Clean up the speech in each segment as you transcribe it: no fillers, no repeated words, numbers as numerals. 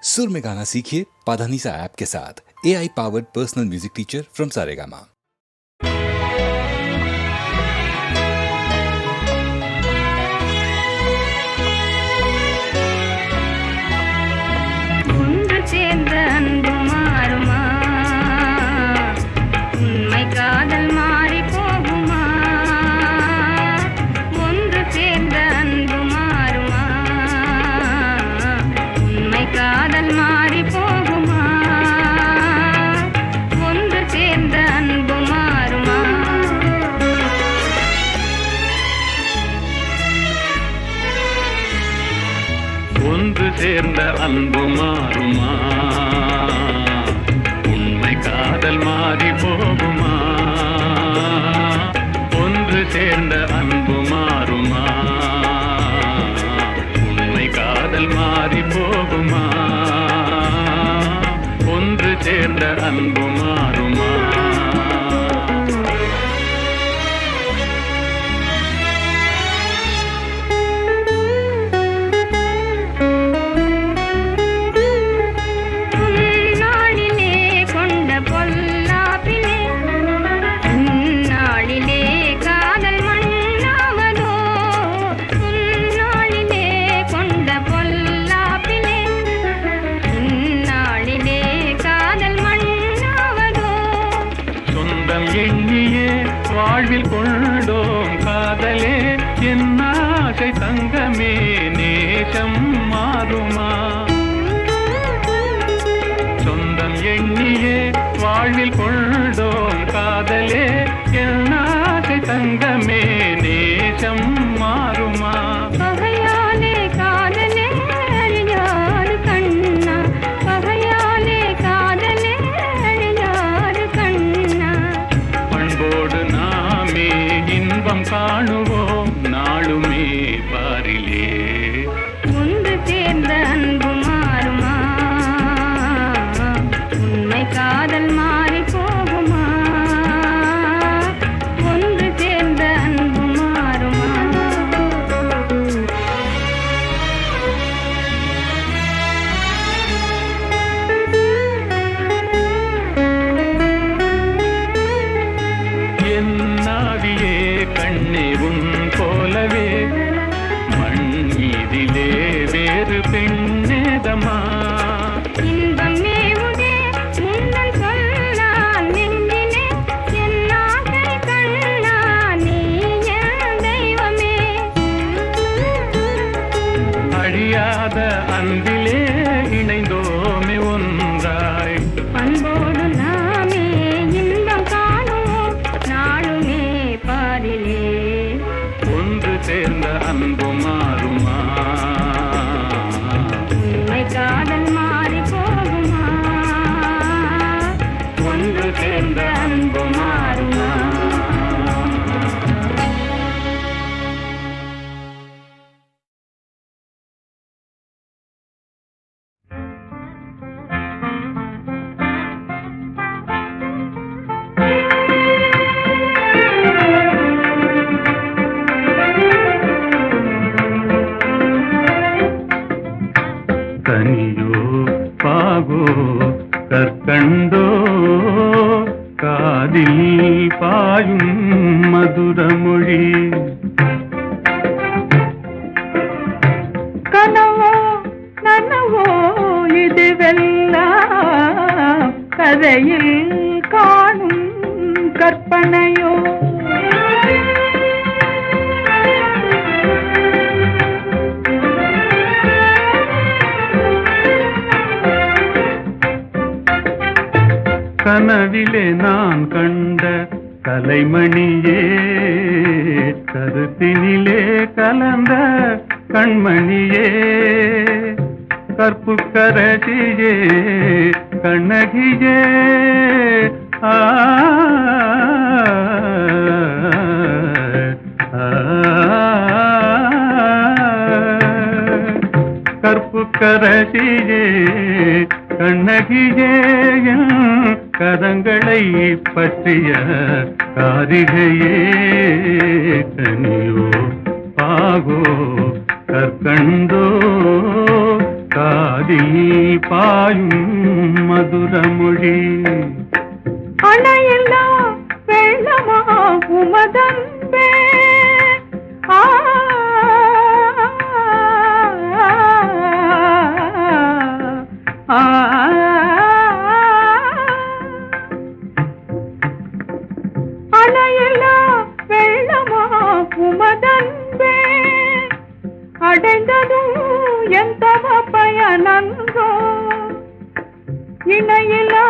सुर में गाना सीखिए पाधानीसा ऐप के साथ। AI powered personal music teacher from Saregama. சேர்ந்த அன்பு மாறுமா? உண்மை காதல் மாறி போகுமா? ஒன்று சேர்ந்த அன்பு மாறுமா? உண்மை காதல் மாறி போகுமா? ஒன்று சேர்ந்த அன்பு மாறுமா? வாழ்வில் கொண்டோம் காதலே என் ஆசை தங்கமே, நேசம் மாறுமா? சொந்தம் எண்ணியே வாழ்வில் கொண்டோம் காதலே என் ஆசை தங்கமே, நேசம் மாறுமா? காணுவோம் நாளுமே பாரிலே. ஒன்று சேர்ந்த அன்பு மாறுமா? உண்மை காதல் மாறி போகுமா? ஒன்று சேர்ந்த அன்பு மாறுமா? என் நாவியே கண்ணே உன் போலவே மண் மீதிலே வேறு பெண்ணேதமா? இன்பம் மேவுதே முன்னன் சொன்னான் நெஞ்சிலே, என் ஆசை கண்ணா நீ என் தெய்வமே. அழியாத அன்பிலே இணைந்தோமே ஒன்றாய், அன்போடு நாமே இன்பம் காணுவோம் நாளுமே பாரிலே. ஒன்று சேர்ந்த அன்பு மாறுமா? உண்மை காதல் மாறி போகுமா? ஒன்று சேர்ந்த அன்பு மாறுமா? கனியோ பாகோ கற்கண்டோ காதில் பாயும் மதுரமொழி, கனவோ நனவோ இதுவெல்லாம் கதையில் காணும் கற்பனையோ? கனவிலே நான் கண்ட கலைமணியே, கருத்தினிலே கலந்த கண்மணியே, கற்புக்கரசியே கண்ணகியே, ஆ கற்புக்கரசியே கண்ணகியே, கரங்களை பற்றிய காரிகையே, கனியோ பாகோ கற்கண்டோ காதில் பாயும் மதுரமொழி. அணையில்லா வெள்ளமா உமதன்பே அணையில்லா வெள்ளமா உமதன்பே அடைந்ததும் எந்த பயனன்றோ இணையில்லா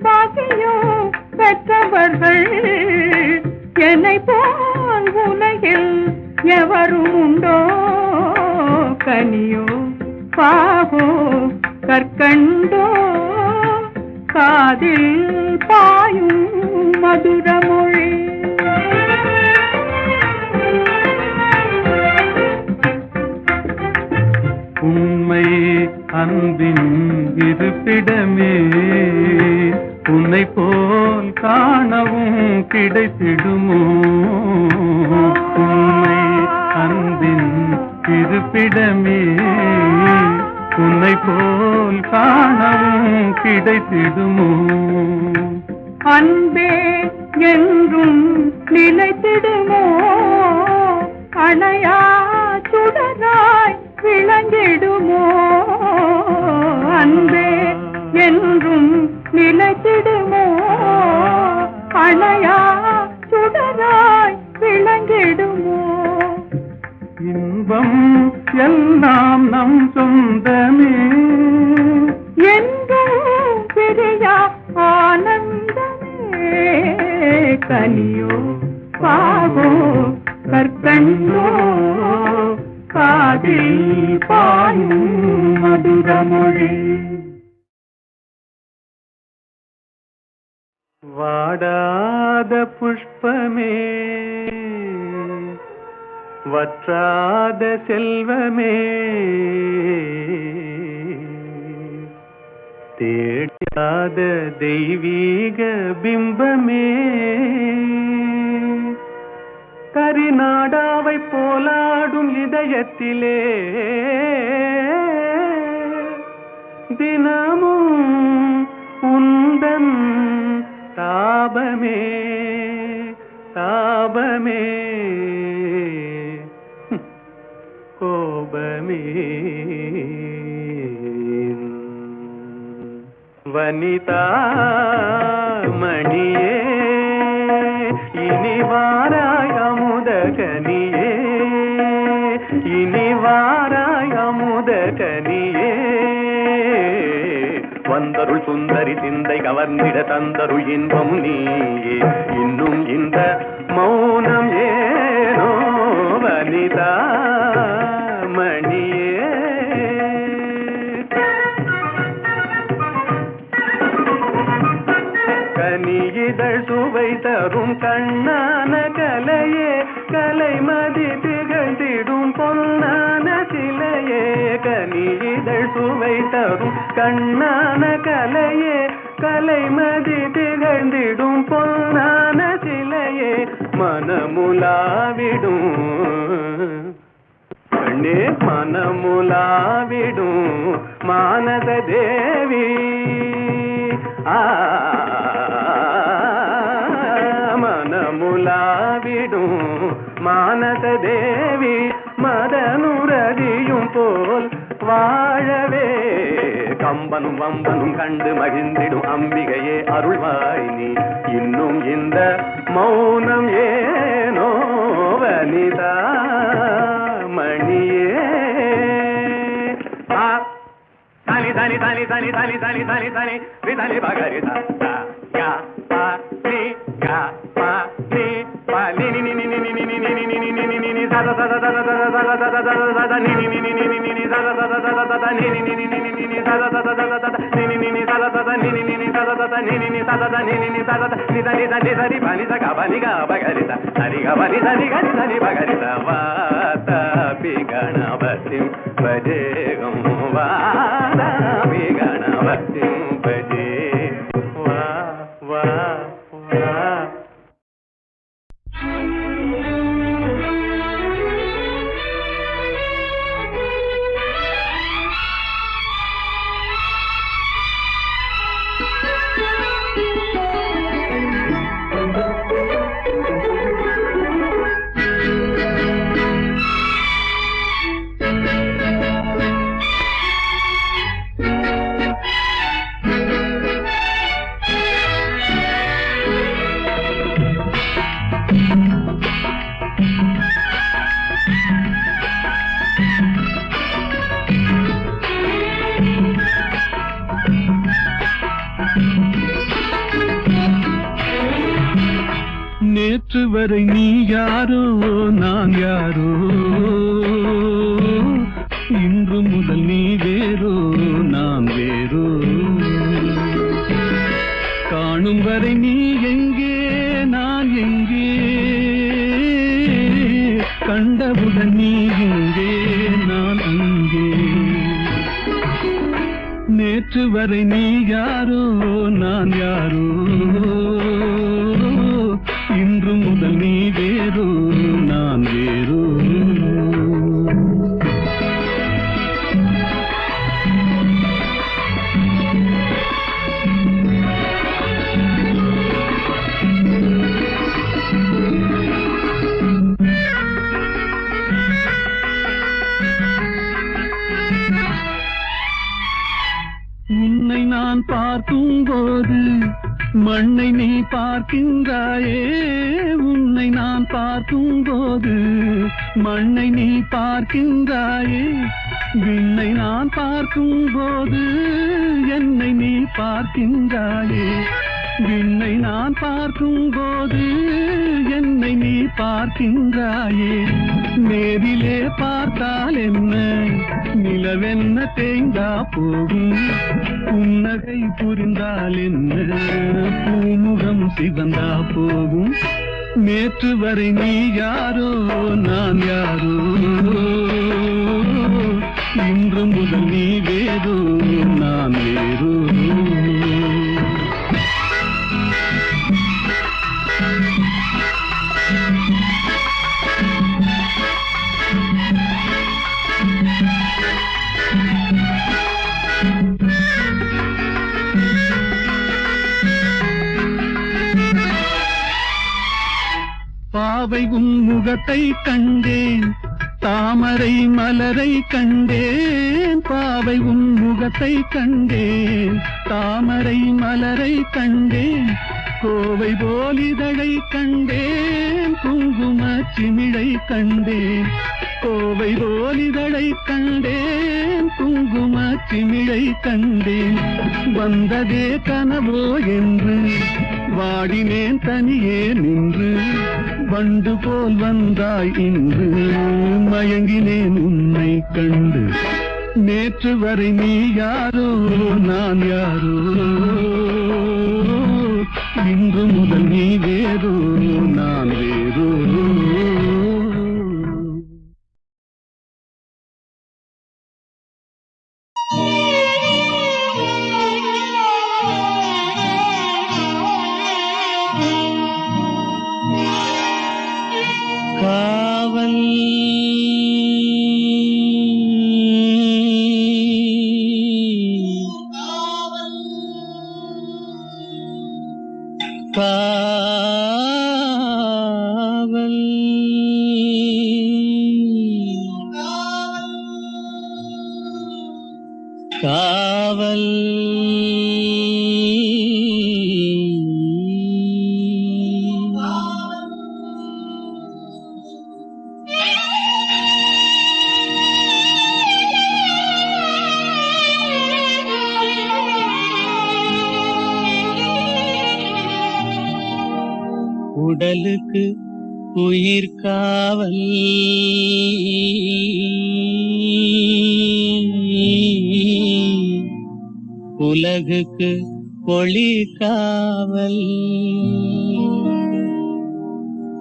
பாக்கியம் பெற்றவர்கள் என்னை போல் உலகில் எவரும் உண்டோ கனியோ பாகோ கற்கண்டோ காதில் பாயும் மதுரமொழி. உண்மை அன்பின் இருப்பிடமே உன்னை போல் காணவும் கிடைத்திடுமோ. உண்மை அன்பின் இருப்பிடமே உன்னை போல் காணவும் கிடைத்திடுமோ. அன்பே என்றும் நிலைத்திடுமோ அணையா சுடராய் விளங்கிடுமோ. அன்பே என்றும் நிலைத்திடுமோ அணையா சுடராய் விளங்கிடுமோ. இன்பம் எல்லாம் நம் சொந்தமே என்றும் பிரியா ஆனந்தமே கனியோ பாகோ கற்கண்டோ காதில் பாயும் மதுரமொழி. வாடாத புஷ்பமே வற்றாத செல்வமே தேடாத தெய்வீக பிம்பமே கரிநாடாவை போலாடும் இதயத்திலே தினமும் உந்தன் தாபமே தாபமே கோபமே. வனிதா மணியே இனி வாராய் அமுத கனியே இனி வாராய் அமுத கனியே. வந்தருள் சுந்தரி சிந்தை கவர்ந்திட தந்தருள் இன்பம் நீயே இன்னும் இந்த மௌனம் ஏனோ வனிதா மணியே. கனியிதழ் சுவை தரும் கண்ணான கலையே கலைமதி திகழ்ந்திடும் பொன்னான சிலையே. கனியிதழ் சுவை தரும் கண்ணான கலையே கலைமதி திகழ்ந்திடும் பொன்னான சிலையே. மனமுலாவிடும் கண்ணே மனமுலாவிடும் மானத தேவி மனமுலாவிடும் மானத தேவி மதனுரதியும் போல் வாழவே. கம்பனும் வம்பனும் கண்டு மகிழ்ந்திடும் அம்பிகையே அருள்வாய் நீ இன்னும் இந்த மௌனம் ஏனோ வனிதா மணியே. தனி தனி தனி தனி தனி தனி தனி தனி விதனி பகரி தா யா பா நீ யா பா நீ பா நீ நீ நீ நீ நீ நீ நீ நீ நீ நீ நீ நீ நீ சத சத சத சத சத சத சத சத நீ நீ நீ நீ நீ நீ நீ சத சத சத சத நீ நீ நீ நீ நீ நீ நீ சத சத சத சத நீ நீ நீ நீ சத சத நீ நீ நீ நீ சத சத நீ நீ நீ சத நீ நீ நீ சத நீ தனி தனி சரி பனி ச க பனி க பகரி த சரி க பனி தனி க நீ தனி பகரி த வாத பி கணபதி பஜேகம் வாத பி கணபதி பஜே வா வா வா. நேற்று வரை நீ யாரோ நான் யாரோ, இன்று முதல் நீ வேறோ நான் வேறோ. காணும் வரை நீ எங்கே நான் எங்கே, கண்டவுடன் நீ இங்கே நான் அங்கே. நேற்று வரை நீ யாரோ நான் யாரோ, இன்று முதல் நீ வேறோ நான் வேறோ. உன்னை நான் பார்க்கும் போது மண்ணை நீ பார்க்கின்றாயே, உன்னை நான் பார்க்கும் போது மண்ணை நீ பார்க்கின்றாயே. விண்ணை நான் பார்க்கும் போது என்னை நீ பார்க்கின்றாயே, விண்ணை நான் பார்க்கும் போது என்னை நீ பார்க்கின்றாயே. நேரிலே பார்த்தால் என்ன, நிலவென்ன தேய்ந்தா போகும், புன்னகை புரிந்தால் என்ன, பூமுகம் சிவந்தா போகும். நேற்று வரை நீ யாரோ நான் யாரோ, இன்று முதல் நீ வேறோ நான் வேறோ. பாவை உன் முகத்தை கண்டேன், தாமரை மலரை கண்டேன். பாவை உன் முகத்தை கண்டேன், தாமரை மலரை கண்டேன். கோவை போலிதழை கண்டேன், குங்கும சிமிழை கண்டேன். கோவை போலிதழை கண்டேன், குங்கும சிமிழை கண்டேன். வந்ததே கனவோ என்று வாடினேன் தனியே நின்று, வண்டு போல் வந்தாய் இன்று மயங்கினேன் உன்னை கண்டு. நேற்று வரை நீ யாரோ நான் யாரோ, இன்று முதல் நீ வேறோ நான் வேறோ. காவல் காவல் காவல் உடலுக்கு உயிர் காவல், உலகுக்கு ஒளி காவல்.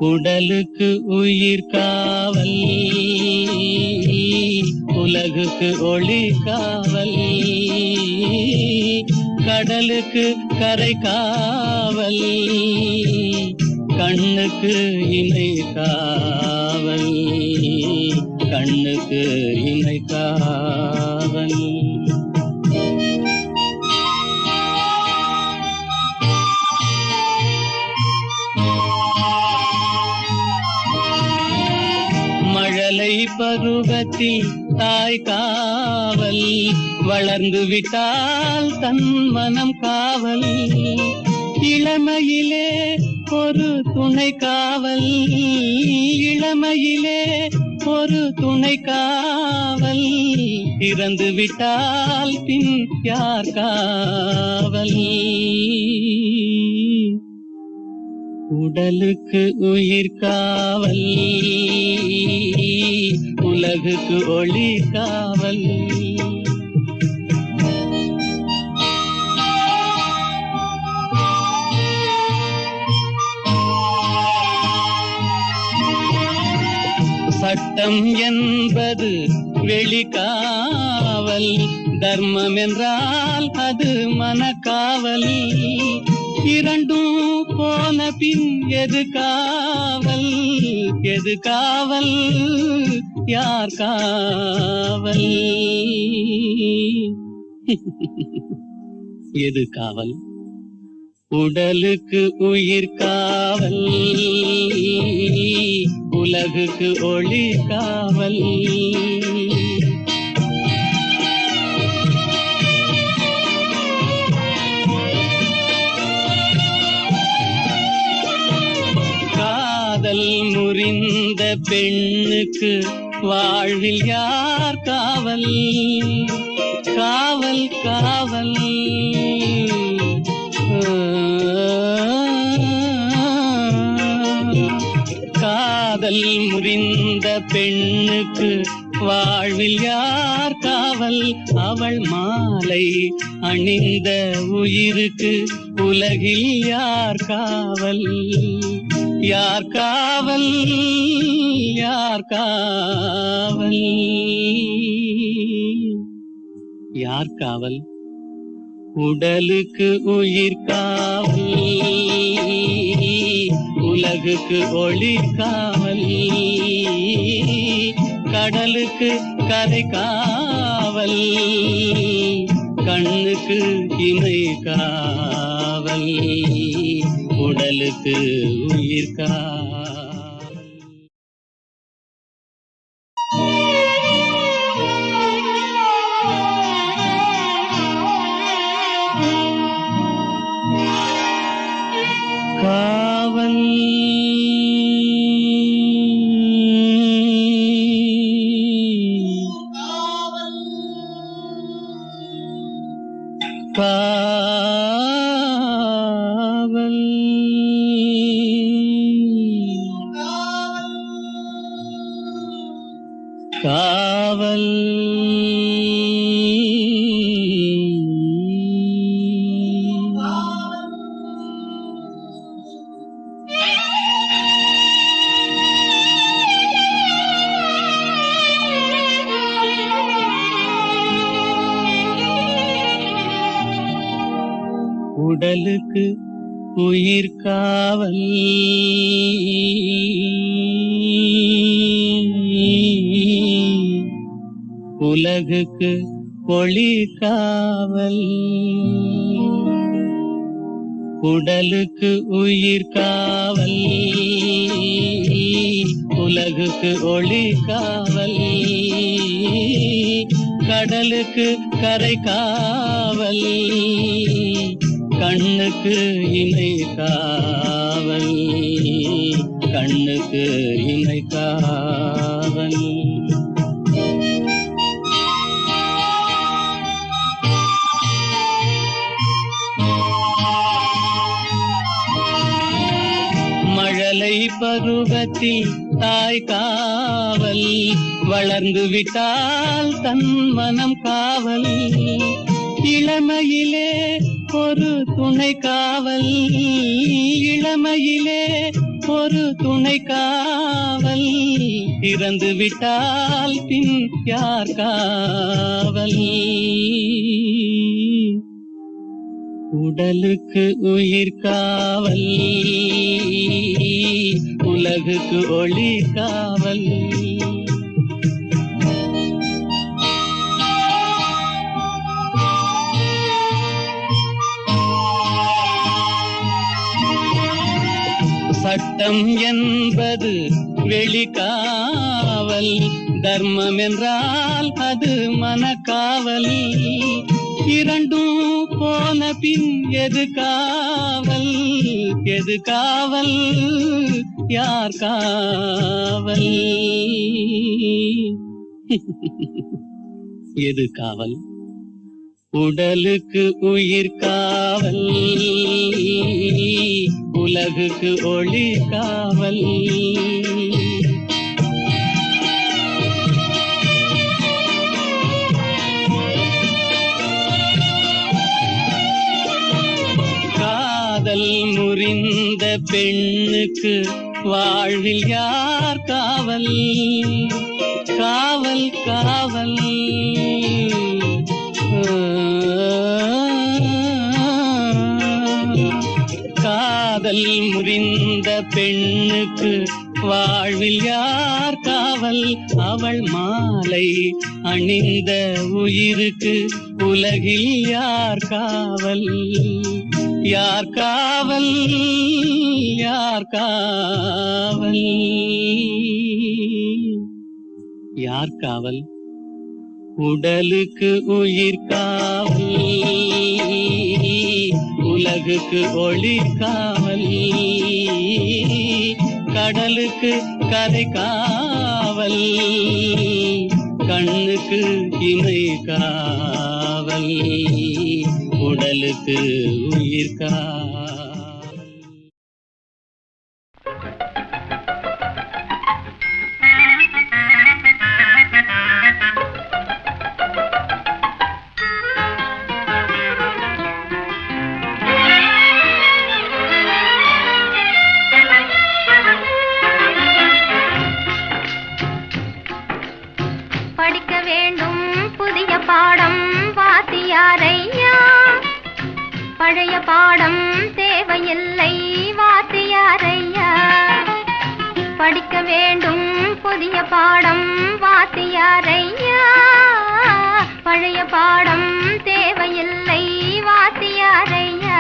உடலுக்கு உயிர் காவல், உலகுக்கு ஒளி காவல். கடலுக்கு கரை காவல், கண்ணுக்கு இணை காவல், கண்ணுக்கு இணை காவல். மழலை பருவத்தில் தாய் காவல், வளர்ந்து விட்டால் தன் மனம் காவல். இளமையிலே ஒரு துணை காவல், இளமையிலே ஒரு துணை காவல். இறந்து விட்டால் பின் யார் காவல். உடலுக்கு உயிர் காவல், உலகுக்கு ஒளி காவல். சட்டம் என்பது வெளிக்காவல், தர்மம் என்றால் அது மனக்காவல். இரண்டும் போன பின் எது காவல்? எது காவல்? யார் காவல்? எது காவல்? உடலுக்கு உயிர் காவல், உலகுக்கு ஒளி காவல். காதல் முறிந்த பெண்ணுக்கு வாழ்வில் யார் காவல்? காவல் காவல். காதல் முறிந்த பெண்ணுக்கு வாழ்வில் யார் காவல்? அவள் மாலை அணிந்த உயிருக்கு உலகில் யார் காவல்? யார் காவல்? யார் காவல்? யார் காவல்? உடலுக்கு உயிர் காவல், உலகுக்கு ஒளி காவல். கடலுக்கு கரை காவல், கண்ணுக்கு இமை காவல். உடலுக்கு உயிர் காவல். காவல் காவல் காவல். உடலுக்கு உயிர் காவல், உலகுக்கு ஒளி காவல். உடலுக்கு உயிர் காவல், உலகுக்கு ஒளி காவல். கடலுக்கு கரை காவல், கண்ணுக்கு இமை காவல். கண்ணுக்கு இமை காவல். மழலை பருவத்தில் தாய் காவல், வளர்ந்து விட்டால் தன் மனம் காவல். இளமையிலே ஒரு துணை காவல், இளமையிலே ஒரு துணை காவல். இறந்து விட்டால் பின் யார் காவல்? உடலுக்கு உயிர் காவல், உலகுக்கு ஒளி காவல். சட்டம் என்பது வெளிக்காவல், தர்மம் என்றால் அது மனக்காவல். இரண்டும் போன பின் எது காவல்? எது காவல்? யார் காவல்? எது காவல்? உடலுக்கு உயிர் காவல், உலகுக்கு உலகுக்கு ஒளி காவல். காதல் முறிந்த பெண்ணுக்கு வாழ்வில் யார் காவல்? காவல் காவல். காதல் முறிந்த பெண்ணுக்கு வாழ்வில் யார் காவல்? அவள் மாலை அணிந்த உயிருக்கு உலகில் யார் காவல்? யார் காவல்? யார் காவல்? யார் காவல்? உடலுக்கு உயிர் காவல், உலகுக்கு ஒளி காவல், கடலுக்கு கரை காவல், கண்ணுக்கு இமை காவல், உடலுக்கு உயிர் காவல். படிக்க வேண்டும் புதிய பாடம் வாத்தியாரையா, பழைய பாடம் தேவையில்லை வாத்தியாரையா. படிக்க வேண்டும் புதிய பாடம் வாத்தியாரையா, பழைய பாடம் தேவையில்லை வாத்தியாரையா.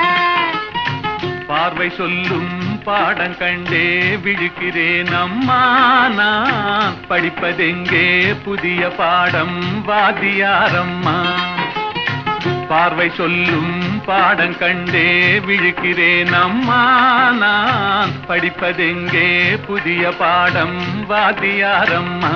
பார்வை சொல்லும் பாடம் கண்டே விழுக்கிறேன் அம்மா, நான் படிப்பதெங்கே புதிய பாடம் வாத்தியாரம்மா. பார்வை சொல்லும் பாடம் கண்டே விழுக்கிறேன் அம்மா, நான் படிப்பதெங்கே புதிய பாடம் வாத்தியாரம்மா.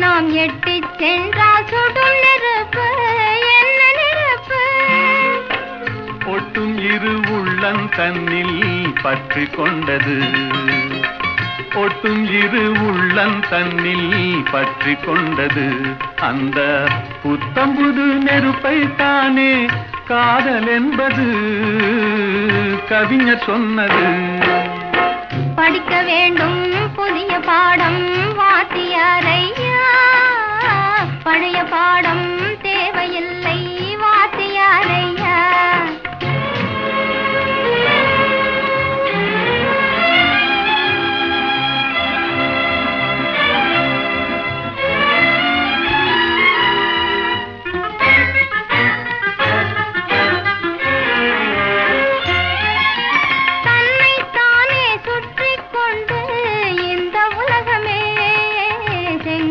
நாம் எட்டி சென்றால் சுடும் நெருப்பு, என்ன நெருப்பு? ஒட்டும் இரு உள்ளம் தன்னில் பற்றி கொண்டது, ஒட்டும் இரு உள்ளம் தன்னில் பற்றி கொண்டது. அந்த புத்தம்புது நெருப்பை தானே காதல் என்பது கவிஞர் சொன்னது. படிக்க வேண்டும் புதிய பாடம் வாத்தியாரையா, பழைய பாடம் தேவையில்லை வாத்தியாரையா.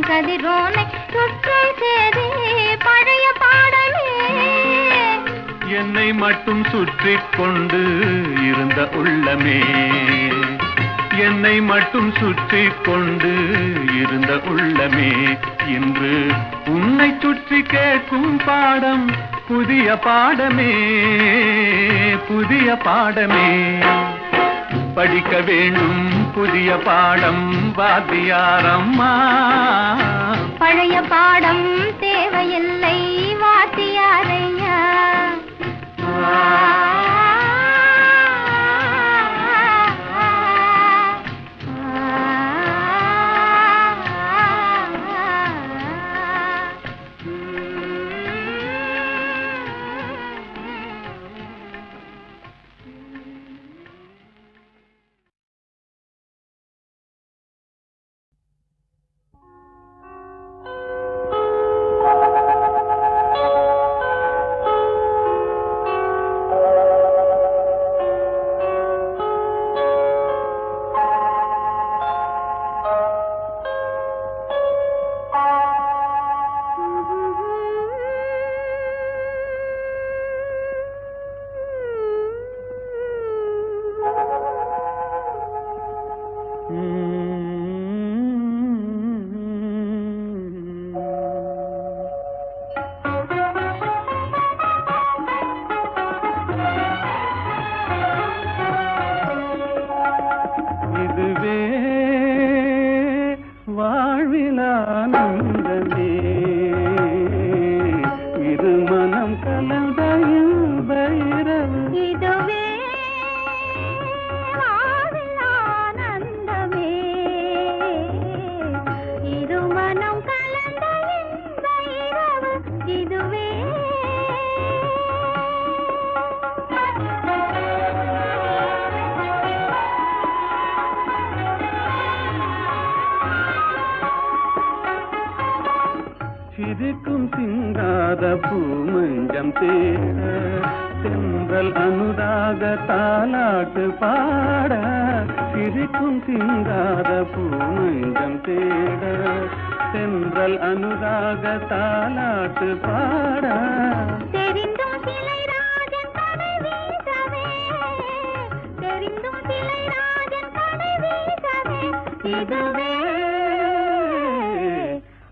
கதிரோனை சுற்றும் சேதி பழைய பாடமே. என்னை மட்டும் சுற்றி கொண்டு இருந்த உள்ளமே, என்னை மட்டும் சுற்றி கொண்டு இருந்த உள்ளமே, இன்று உன்னை சுற்றி கேட்கும் பாடம் புதிய பாடமே, புதிய பாடமே. படிக்க வேண்டும் புதிய பாடம் வாத்தியாரம்மா, பழைய பாடம் தேவையில்லை வாத்தியாரையா. ஆனந்தமே இது மனம் கலந்த பைரவு இதுவே வாழ்வில் ஆனந்தமே இருமனம் கலந்த இன்ப இரவு இதுவே சிரிக்கும் சிங்காத பூமஞ்சம் தேட சென்றல் அனுராக தாலாட்டு பாட சிரிக்கும் சிங்காத பூமஞ்சம் தேட சென்றல் அனுராக தாலாட்டு பாட தெரிந்தும் சிலை ராஜன் தலை வீசவே தெரிந்தும் சிலை ராஜன் தலை வீசவே இதுவே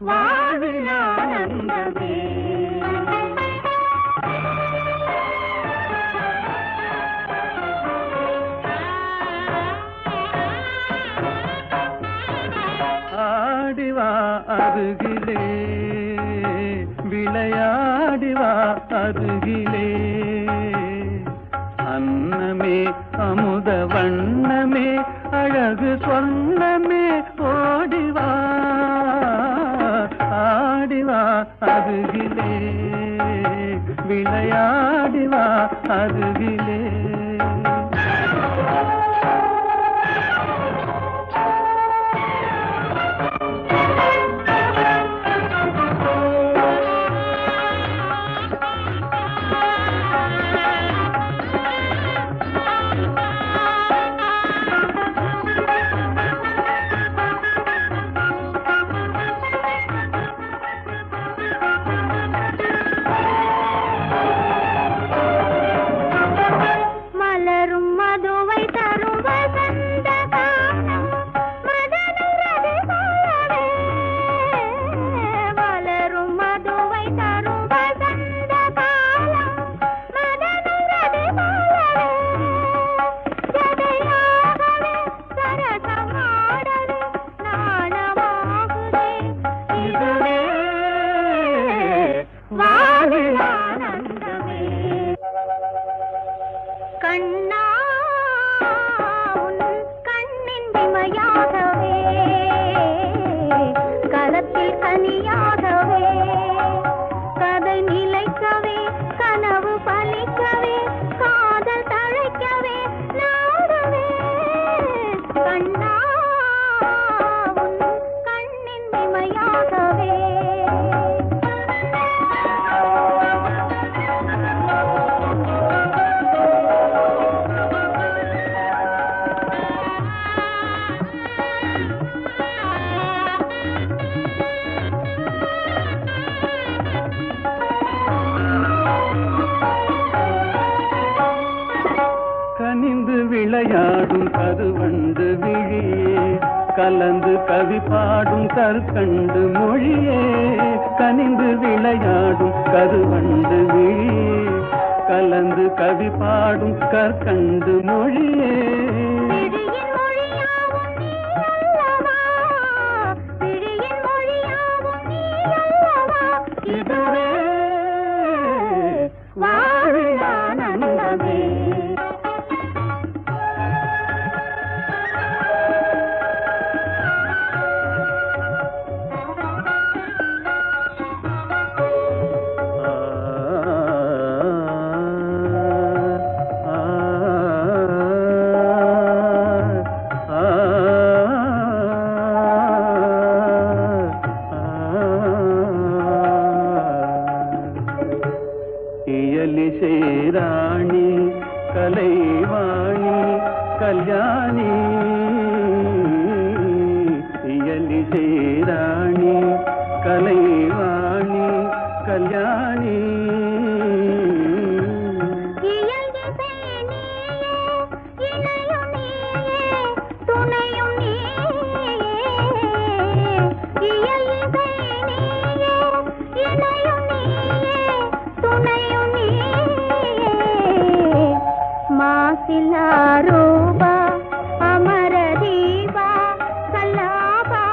வாழ்வில் ஆனந்தமே ஆடிவா அருகிலே விளையாடிவா அருகிலே அன்னமே அமுத வண்ணமே அழகு சொன்னமே ஓடிவா ஆடிவா அருகிலே விளையாடிவா அருகிலே மலரும் மதுவை தரும் வசந்த காலம் மதனுரது போலவே மலரும் மதுவை தரும் வசந்த காலம் மதனுரது போலவே ஜதையாகவே சரசமாடவே நாணமாகுதே இதுவே வாழ்வில் ஆனந்தமே கண்ணா உன் கண்ணின் இமையாகவே கலத்தில் கனியாகவே கதை நிலைக்கவே கனவு பலிக்கவே காதல் தழைக்கவே நாடவே கண்ணா உன் கண்ணின் இமையாகவே கனிந்து விளையாடும் கருவண்டு விழியே கலந்து கவி பாடும் கற்கண்டு மொழியே கனிந்து விளையாடும் கருவண்டு விழியே கலந்து கவி பாடும் கற்கண்டு மொழியே விழியின் மொழியாவும் நீ அல்லவா விழியின் மொழியாவும் நீ அல்லவா இதுவே வாழ்வில் ஆனந்தமே இயலிசை ராணி கலைவாணி கல்யாணி இயலிசை ராணி கலைவாணி கல்யாணி இயல் இசை நீயே இணையும் நீயே துணையும் நீயே இயல் இசை நீயே இணையும் நீயே துணையும் நீயே மாசிலா ரூபா அமர தீபா கல்லாபா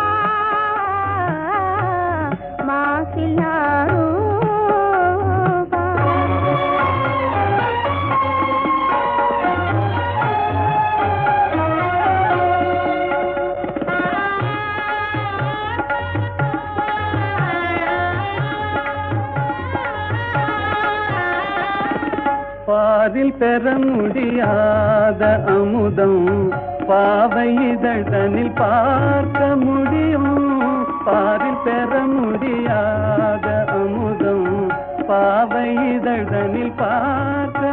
பாரில் பெற முடியாத அமுதம் பாவை இதழ்தனில் பார்க்க முடியும். பாரில் பெற முடியாத அமுதம் பாவை இதழ்தனில் பார்க்க